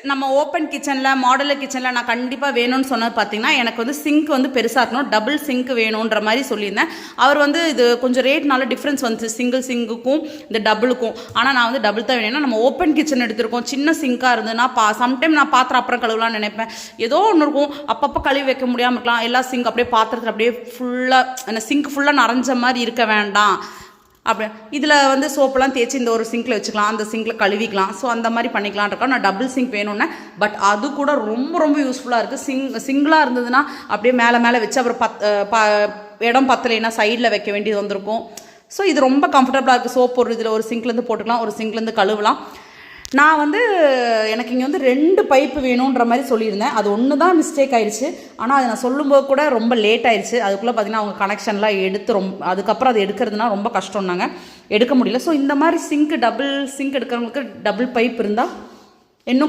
நம்ம ஓப்பன் கிச்சனில் மாடலர் கிச்சனில் நான் கண்டிப்பாக வேணும்னு சொன்னது பார்த்தீங்கன்னா எனக்கு வந்து சிங்க் வந்து பெருசாக இருக்கணும், டபுள் சிங்க் வேணுன்ற மாதிரி சொல்லியிருந்தேன். அவர் வந்து இது கொஞ்சம் ரேட்னால டிஃப்ரென்ஸ் வந்துச்சு சிங்கிள் சிங்குக்கும் இந்த டபுளுக்கும். ஆனால் நான் வந்து டபுள் தான் வேணும்னா நம்ம ஓப்பன் கிச்சன் எடுத்திருக்கோம். சின்ன சிங்காக இருந்ததுன்னா சம்டைம் நான் பாத்திரம் அப்புறம் கழுவலாம்னு நினைப்பேன். ஏதோ ஒன்று இருக்கும், அப்பப்போ கழுவி வைக்க முடியாமல் இருக்கலாம். எல்லா சிங்க் அப்படியே பாத்திரத்தில் அப்படியே ஃபுல்லாக சிங்க் ஃபுல்லாக நிறைஞ்ச மாதிரி இருக்க வேண்டாம். அப்படி இதில் வந்து சோப்பெல்லாம் தேய்ச்சி இந்த ஒரு சிங்கில் வச்சுக்கலாம், அந்த சிங்கில் கழுவிக்கலாம். ஸோ அந்த மாதிரி பண்ணிக்கலான் இருக்கா. நான் டபுள் சிங்க் வேணும்னே, பட் அது கூட ரொம்ப ரொம்ப யூஸ்ஃபுல்லாக இருக்குது. சிங்கிளாக இருந்ததுன்னா அப்படியே மேலே வச்சு அப்புறம் இடம் பத்தலைன்னா சைடில் வைக்க வேண்டியது வந்திருக்கும். ஸோ இது ரொம்ப கம்ஃபர்டபுளாக இருக்குது. சோப் ஒரு இதில் ஒரு சிங்க்லேருந்து போட்டுக்கலாம், ஒரு சிங்க்லேருந்து கழுவலாம். நான் வந்து எனக்கு இங்கே வந்து 2 பைப்பு வேணுன்ற மாதிரி சொல்லியிருந்தேன். அது ஒன்று தான் மிஸ்டேக் ஆயிடுச்சு. ஆனால் அதை நான் சொல்லும்போது கூட ரொம்ப லேட் ஆயிடுச்சு. அதுக்குள்ளே பார்த்திங்கன்னா அவங்க கனெக்ஷன்லாம் எடுத்து அதுக்கப்புறம் அது எடுக்கிறதுனா ரொம்ப கஷ்டம்னாங்க, எடுக்க முடியல. ஸோ இந்த மாதிரி டபுள் சிங்க் எடுக்கிறவங்களுக்கு டபுள் பைப் இருந்தால் இன்னும்